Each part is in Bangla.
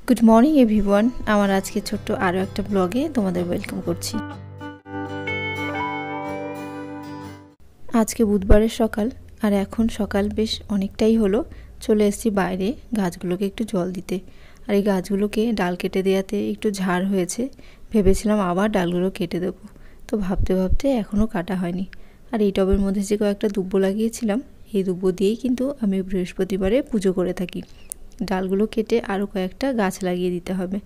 গুড মর্নিং এভরিওয়ান, আমার আজকে ছোট্ট আরও একটা ব্লগে তোমাদের ওয়েলকাম করছি। আজকে বুধবারের সকাল, আর এখন সকাল বেশ অনেকটাই হলো। চলে এসেছি বাইরে গাছগুলোকে একটু জল দিতে। আর এই গাছগুলোকে ডাল কেটে দেওয়াতে একটু ঝাড় হয়েছে, ভেবেছিলাম আবার ডালগুলো কেটে দেবো, তো ভাবতে ভাবতে এখনও কাটা হয়নি। আর এই টবের মধ্যে যে কয়েকটা দুব্বো লাগিয়েছিলাম, এই দুব্বো দিয়েই কিন্তু আমি বৃহস্পতিবারে পুজো করে থাকি। ডালগুলো কেটে আরও কয়েকটা গাছ লাগিয়ে দিতে হবে।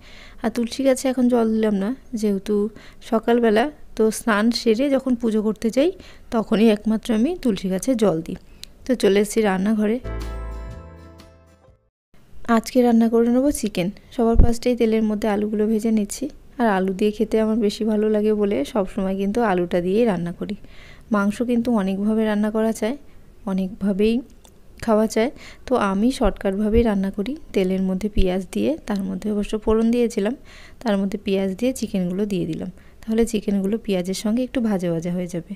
আর তুলসী গাছে এখন জল দিলাম না, যেহেতু সকালবেলা, তো স্নান সেরে যখন পুজো করতে যাই তখনই একমাত্র আমি তুলসী গাছে জল দিই। তো চলে এসেছি রান্নাঘরে। আজকে রান্না করে নেবো চিকেন। সবার ফার্স্টেই তেলের মধ্যে আলুগুলো ভেজে নিচ্ছি। আর আলু দিয়ে খেতে আমার বেশি ভালো লাগে বলে সবসময় কিন্তু আলুটা দিয়েই রান্না করি। মাংস কিন্তু অনেকভাবে রান্না করা যায়, অনেকভাবেই খাওয়া যায়, তো আমি শর্টকাটভাবেই রান্না করি। তেলের মধ্যে পেঁয়াজ দিয়ে, তার মধ্যে অবশ্য ফোড়ন দিয়েছিলাম, তার মধ্যে পেঁয়াজ দিয়ে চিকেনগুলো দিয়ে দিলাম। তাহলে চিকেনগুলো পেঁয়াজের সঙ্গে একটু ভাজা ভাজা হয়ে যাবে।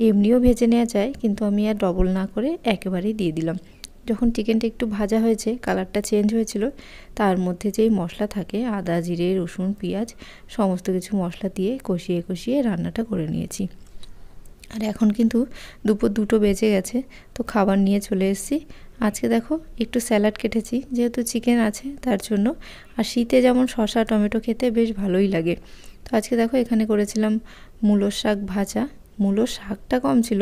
এমনিও ভেজে নেওয়া যায়, কিন্তু আমি আর ডবল না করে একেবারেই দিয়ে দিলাম। যখন চিকেনটা একটু ভাজা হয়েছে, কালারটা চেঞ্জ হয়েছিল, তার মধ্যে যেই মশলা থাকে আদা, জিরে, রসুন, পেঁয়াজ সমস্ত কিছু মশলা দিয়ে কষিয়ে কষিয়ে রান্নাটা করে নিয়েছি। আর এখন কিন্তু দুপুর 2টো বেজে গেছে, তো খাবার নিয়ে চলে এসেছি। আজকে দেখো একটু স্যালাড কেটেছি, যেহেতু চিকেন আছে তার জন্য। আর শীতে যেমন শসা টমেটো খেতে বেশ ভালোই লাগে, তো আজকে দেখো এখানে করেছিলাম মূলোর শাক ভাজা। মূলোর শাকটা কম ছিল,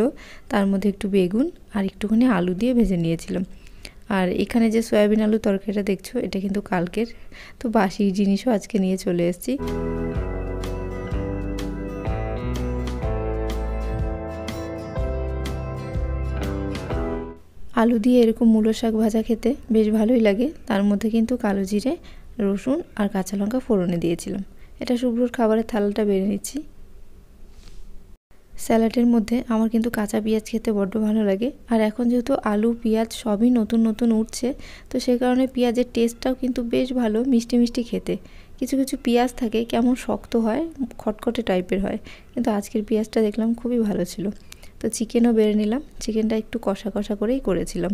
তার মধ্যে একটু বেগুন আর একটুখানি আলু দিয়ে ভেজে নিয়েছিলাম। আর এখানে যে সয়াবিন আলু তরকারিটা দেখছো, এটা কিন্তু কালকের, তো বাসি জিনিসও আজকে নিয়ে চলে এসেছি। আলু দিয়ে এরকম মূলো শাক ভাজা খেতে বেশ ভালোই লাগে। তার মধ্যে কিন্তু কালো জিরে, রসুন আর কাঁচা লঙ্কা ফোড়নে দিয়েছিলাম। এটা শুভ্রর খাবারের থালাটা বেড়ে নিচ্ছি। স্যালাডের মধ্যে আমার কিন্তু কাঁচা পেঁয়াজ খেতে বড্ড ভালো লাগে। আর এখন যেহেতু আলু পেঁয়াজ সবই নতুন নতুন উঠছে, তো সেই কারণে পেঁয়াজের টেস্টটাও কিন্তু বেশ ভালো, মিষ্টি মিষ্টি খেতে। কিছু কিছু পেঁয়াজ থাকে কেমন শক্ত হয়, খটখটে টাইপের হয়, কিন্তু আজকের পেঁয়াজটা দেখলাম খুবই ভালো ছিল। তো চিকেনও বেড়ে নিলাম, চিকেনটা একটু কষা কষা করেই করেছিলাম।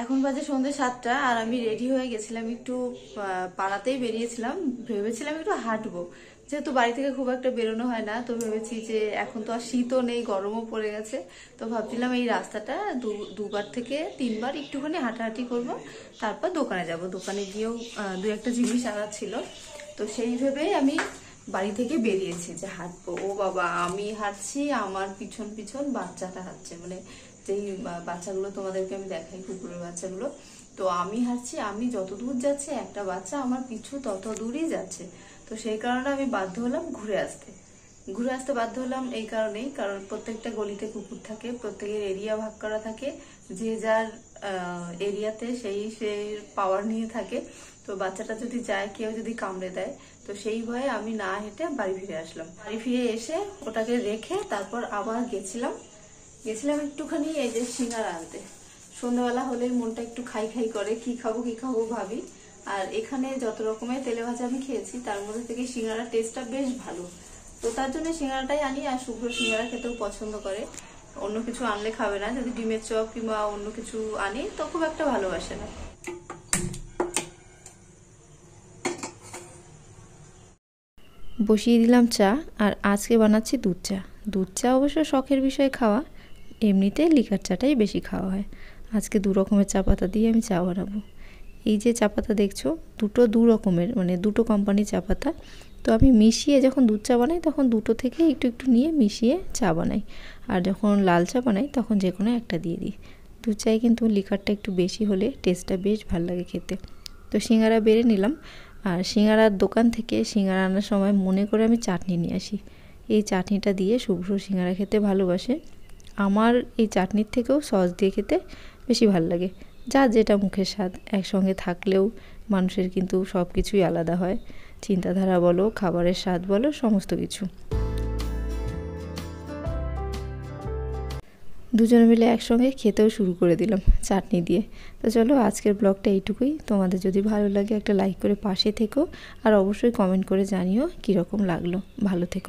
এখন বাজে সন্ধ্যে 7টা, আর আমি রেডি হয়ে গেছিলাম, একটু পাড়াতেই বেরিয়েছিলাম। ভেবেছিলাম একটু হাঁটবো, যেহেতু বাড়ি থেকে খুব একটা বেরোনো হয় না, তো ভেবেছি যে এখন তো আর শীতও নেই, গরমও পড়ে গেছে, তো ভাবছিলাম এই রাস্তাটা দুবার থেকে 3বার একটুখানি হাঁটাহাঁটি করব, তারপর দোকানে যাব। দোকানে গিয়েও 2-একটা জিনিস আনার ছিল, তো সেই ভেবেই আমি বাড়ি থেকে বেরিয়েছি যে হাঁটবো। ও বাবা, আমি হাঁটছি, আমার পিছন পিছন বাচ্চাটা হাঁটছে, মানে যেই বাচ্চাগুলো তোমাদেরকে আমি দেখাই, কুকুরের বাচ্চাগুলো। তো আমি হাঁটছি, আমি যত দূর যাচ্ছি একটা বাচ্চা আমার পিছু তত দূরই যাচ্ছে। তো সেই কারণে আমি বাধ্য হলাম ঘুরে আসতে বাধ্য হলাম। এই কারণেই, কারণ প্রত্যেকটা গলিতে কুকুর থাকে, প্রত্যেকের এরিয়া ভাগ করা থাকে, যে যার এরিয়াতে সেই পাওয়ার নিয়ে থাকে। তো বাচ্চাটা যদি যায়, কেউ যদি কামড়ে দেয়, তো সেই ভয়ে আমি না হেঁটে বাড়ি ফিরে আসলাম। বাড়ি ফিরে এসে ওটাকে রেখে তারপর আবার গেছিলাম একটুখানি এই যে সিঙ্গারা আনতে। সন্ধ্যাবেলা হলেই মনটা একটু খাই খাই করে, কি খাবো ভাবি। আর এখানে যত রকমের তেলে ভাজা আমি খেয়েছি, তার মধ্যে থেকে সিঙ্গারার টেস্টটা বেশ ভালো, তো তার জন্য সিঙ্গারাটাই আনি। আর শুভ্র সিঙ্গারা খেতেও পছন্দ করে, অন্য কিছু আনলে খাবে না। যদি ডিমের চপ কিংবা অন্য কিছু আনি তো খুব একটা ভালোবাসে না। বসিয়ে দিলাম চা, আর আজকে বানাচ্ছি দুধ চা অবশ্য শখের বিষয় খাওয়া, এমনিতে লিকার চাটাই বেশি খাওয়া হয়। আজকে 2 রকমের চা পাতা দিয়ে আমি চা বানাবো। এই যে চা পাতা দেখছো, দু রকমের, মানে 2টো কোম্পানির চা পাতা। তো আমি মিশিয়ে যখন দুধ চা বানাই, তখন 2টো থেকে একটু একটু নিয়ে মিশিয়ে চা বানাই। আর যখন লাল চা বানাই, তখন যে কোনো একটা দিয়ে দিই। দুধ চায়ে কিন্তু লিকারটা একটু বেশি হলে টেস্টটা বেশ ভালো লাগে খেতে। তো সিঙ্গারা বেড়ে নিলাম। আর সিঙ্গারার দোকান থেকে সিঙ্গারা আনার সময় মনে করে আমি চাটনি নিয়ে আসি। এই চাটনিটা দিয়ে শুভ্র সিঙ্গারা খেতে ভালোবাসে। আমার এই চাটনির থেকেও সস দিয়ে খেতে বেশি ভালো লাগে। যার যেটা মুখের স্বাদ, একসঙ্গে থাকলেও মানুষের কিন্তু সব কিছুই আলাদা হয়, চিন্তাধারা বলো, খাবারের স্বাদ বলো, সমস্ত কিছু। দুজনে মিলে একসঙ্গে খেতেও শুরু করে দিলাম চাটনি দিয়ে। তো চলো, আজকের ব্লগটা এইটুকুই। তোমাদের যদি ভালো লাগে একটা লাইক করে পাশে থেকো, আর অবশ্যই কমেন্ট করে জানিও কীরকম লাগলো। ভালো থেকো।